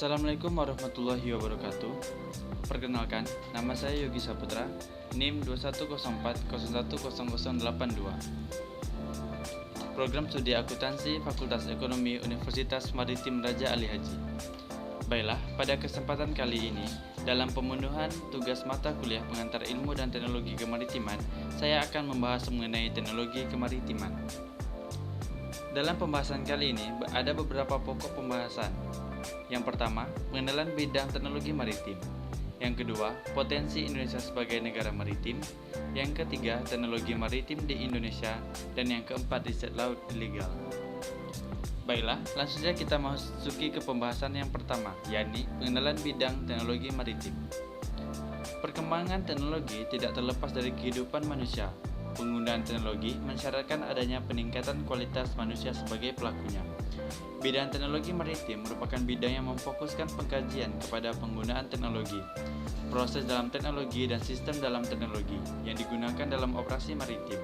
Assalamualaikum warahmatullahi wabarakatuh. Perkenalkan, nama saya Yogi Saputra, NIM 2104010082. Program Studi Akuntansi Fakultas Ekonomi Universitas Maritim Raja Ali Haji. Baiklah, pada kesempatan kali ini, dalam pemenuhan tugas mata kuliah pengantar ilmu dan teknologi kemaritiman, saya akan membahas mengenai teknologi kemaritiman. Dalam pembahasan kali ini, ada beberapa pokok pembahasan. Yang pertama, pengenalan bidang teknologi maritim. Yang kedua, potensi Indonesia sebagai negara maritim. Yang ketiga, teknologi maritim di Indonesia. Dan yang keempat, riset laut ilegal. Baiklah, langsung saja kita masuki ke pembahasan yang pertama, yakni pengenalan bidang teknologi maritim. Perkembangan teknologi tidak terlepas dari kehidupan manusia. Penggunaan teknologi mensyaratkan adanya peningkatan kualitas manusia sebagai pelakunya. Bidang teknologi maritim merupakan bidang yang memfokuskan pengkajian kepada penggunaan teknologi, proses dalam teknologi, dan sistem dalam teknologi yang digunakan dalam operasi maritim.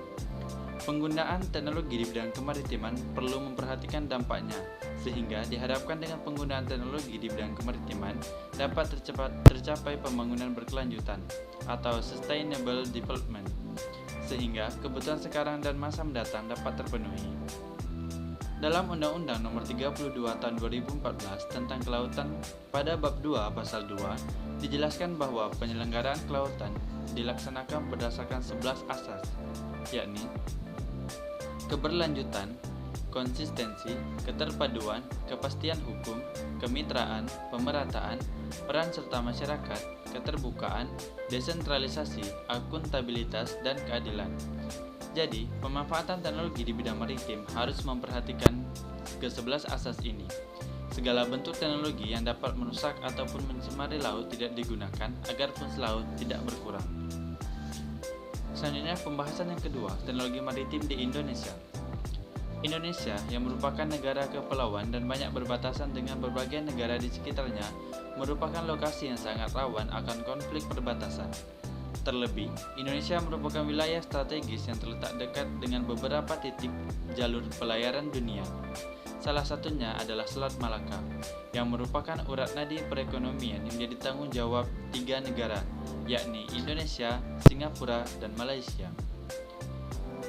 Penggunaan teknologi di bidang kemaritiman perlu memperhatikan dampaknya, sehingga diharapkan dengan penggunaan teknologi di bidang kemaritiman dapat tercapai pembangunan berkelanjutan atau sustainable development, sehingga kebutuhan sekarang dan masa mendatang dapat terpenuhi. Dalam Undang-Undang Nomor 32 Tahun 2014 tentang Kelautan, pada bab 2 pasal 2 dijelaskan bahwa penyelenggaraan kelautan dilaksanakan berdasarkan 11 asas, yakni keberlanjutan, konsistensi, keterpaduan, kepastian hukum, kemitraan, pemerataan, peran serta masyarakat, keterbukaan, desentralisasi, akuntabilitas, dan keadilan. Jadi, pemanfaatan teknologi di bidang maritim harus memperhatikan ke-11 asas ini. Segala bentuk teknologi yang dapat merusak ataupun mencemari laut tidak digunakan agar fungsi laut tidak berkurang. Selanjutnya, pembahasan yang kedua, teknologi maritim di Indonesia. Indonesia, yang merupakan negara kepulauan dan banyak berbatasan dengan berbagai negara di sekitarnya, merupakan lokasi yang sangat rawan akan konflik perbatasan. Terlebih, Indonesia merupakan wilayah strategis yang terletak dekat dengan beberapa titik jalur pelayaran dunia. Salah satunya adalah Selat Malaka, yang merupakan urat nadi perekonomian yang menjadi tanggung jawab 3 negara, yakni Indonesia, Singapura, dan Malaysia.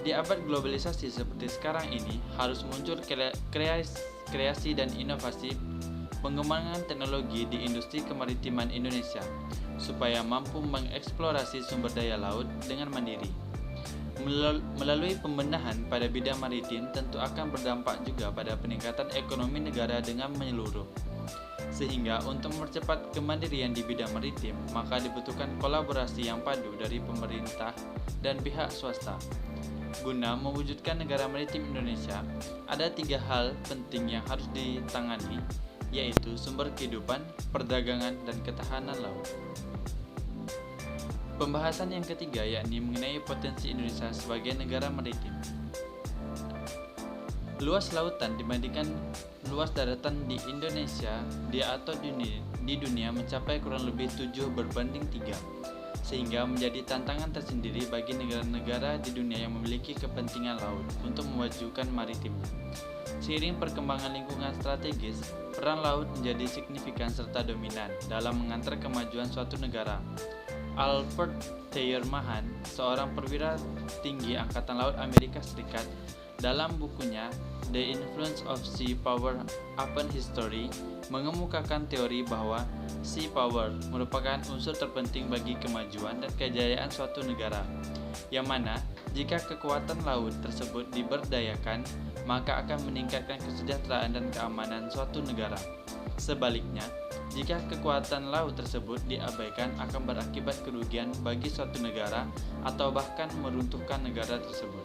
Di abad globalisasi seperti sekarang ini, harus muncul kreasi dan inovasi pengembangan teknologi di industri kemaritiman Indonesia, supaya mampu mengeksplorasi sumber daya laut dengan mandiri. Melalui pembenahan pada bidang maritim tentu akan berdampak juga pada peningkatan ekonomi negara dengan menyeluruh. Sehingga untuk mempercepat kemandirian di bidang maritim, maka dibutuhkan kolaborasi yang padu dari pemerintah dan pihak swasta. Guna mewujudkan negara maritim Indonesia, ada 3 hal penting yang harus ditangani, yaitu sumber kehidupan, perdagangan, dan ketahanan laut. Pembahasan yang ketiga yakni mengenai potensi Indonesia sebagai negara maritim. Luas lautan dibandingkan luas daratan di Indonesia di dunia mencapai kurang lebih 7:3, sehingga menjadi tantangan tersendiri bagi negara-negara di dunia yang memiliki kepentingan laut untuk memajukan maritimnya. Seiring perkembangan lingkungan strategis, peran laut menjadi signifikan serta dominan dalam mengantar kemajuan suatu negara. Albert Thayer Mahan, seorang perwira tinggi Angkatan Laut Amerika Serikat, dalam bukunya The Influence of Sea Power Upon History, mengemukakan teori bahwa sea power merupakan unsur terpenting bagi kemajuan dan kejayaan suatu negara, yang mana jika kekuatan laut tersebut diberdayakan, maka akan meningkatkan kesejahteraan dan keamanan suatu negara. Sebaliknya, jika kekuatan laut tersebut diabaikan akan berakibat kerugian bagi suatu negara atau bahkan meruntuhkan negara tersebut.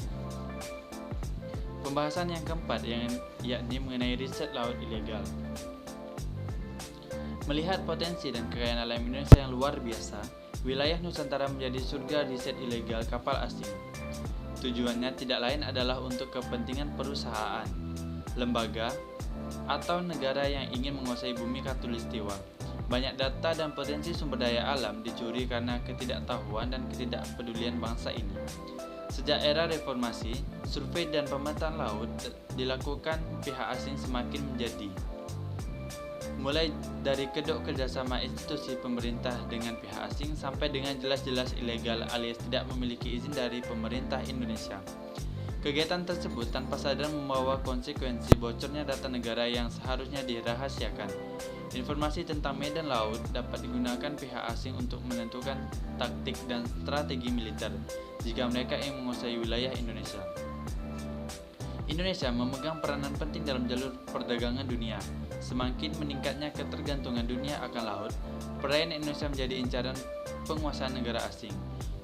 Pembahasan yang keempat yakni mengenai riset laut ilegal. Melihat potensi dan kekayaan alam Indonesia yang luar biasa, wilayah Nusantara menjadi surga riset ilegal kapal asing. Tujuannya tidak lain adalah untuk kepentingan perusahaan, lembaga, atau negara yang ingin menguasai bumi khatulistiwa. Banyak data dan potensi sumber daya alam dicuri karena ketidaktahuan dan ketidakpedulian bangsa ini. Sejak era reformasi, survei dan pemetaan laut dilakukan pihak asing semakin menjadi. Mulai dari kedok kerjasama institusi pemerintah dengan pihak asing sampai dengan jelas-jelas ilegal alias tidak memiliki izin dari pemerintah Indonesia. Kegiatan tersebut tanpa sadar membawa konsekuensi bocornya data negara yang seharusnya dirahasiakan. Informasi tentang medan laut dapat digunakan pihak asing untuk menentukan taktik dan strategi militer jika mereka ingin menguasai wilayah Indonesia. Indonesia memegang peranan penting dalam jalur perdagangan dunia. Semakin meningkatnya ketergantungan dunia akan laut, peran Indonesia menjadi incaran penguasaan negara asing,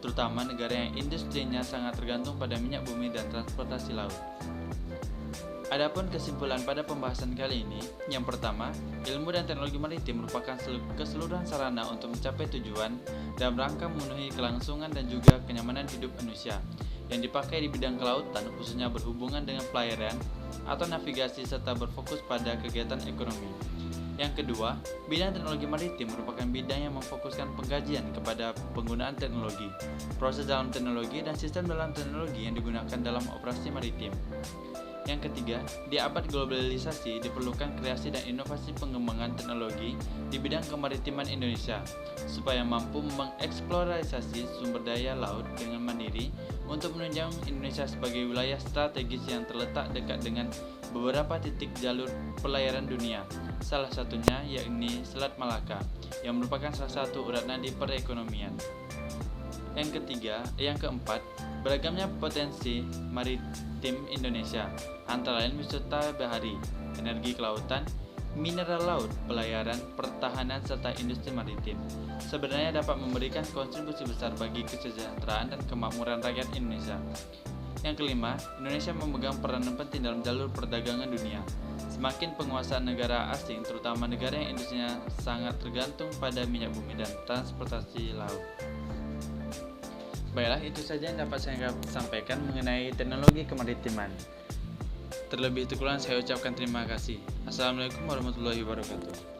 terutama negara yang industrinya sangat tergantung pada minyak bumi dan transportasi laut. Adapun kesimpulan pada pembahasan kali ini, yang pertama, ilmu dan teknologi maritim merupakan keseluruhan sarana untuk mencapai tujuan dalam rangka memenuhi kelangsungan dan juga kenyamanan hidup manusia yang dipakai di bidang kelautan, khususnya berhubungan dengan pelayaran atau navigasi serta berfokus pada kegiatan ekonomi. Yang kedua, bidang teknologi maritim merupakan bidang yang memfokuskan pengkajian kepada penggunaan teknologi, proses dalam teknologi, dan sistem dalam teknologi yang digunakan dalam operasi maritim. Yang ketiga, di abad globalisasi diperlukan kreasi dan inovasi pengembangan teknologi di bidang kemaritiman Indonesia supaya mampu mengeksplorasi sumber daya laut dengan mandiri untuk menunjang Indonesia sebagai wilayah strategis yang terletak dekat dengan beberapa titik jalur pelayaran dunia, salah satunya yakni Selat Malaka yang merupakan salah satu urat nadi perekonomian. Yang keempat, beragamnya potensi maritim Indonesia, antara lain wisata bahari, energi kelautan, mineral laut, pelayaran, pertahanan, serta industri maritim, sebenarnya dapat memberikan kontribusi besar bagi kesejahteraan dan kemakmuran rakyat Indonesia. Yang kelima, Indonesia memegang peranan penting dalam jalur perdagangan dunia. Semakin penguasaan negara asing, terutama negara yang industrinya sangat tergantung pada minyak bumi dan transportasi laut. Baiklah, itu saja yang dapat saya sampaikan mengenai teknologi kemaritiman. Terlebih itu kurang saya ucapkan terima kasih. Assalamualaikum warahmatullahi wabarakatuh.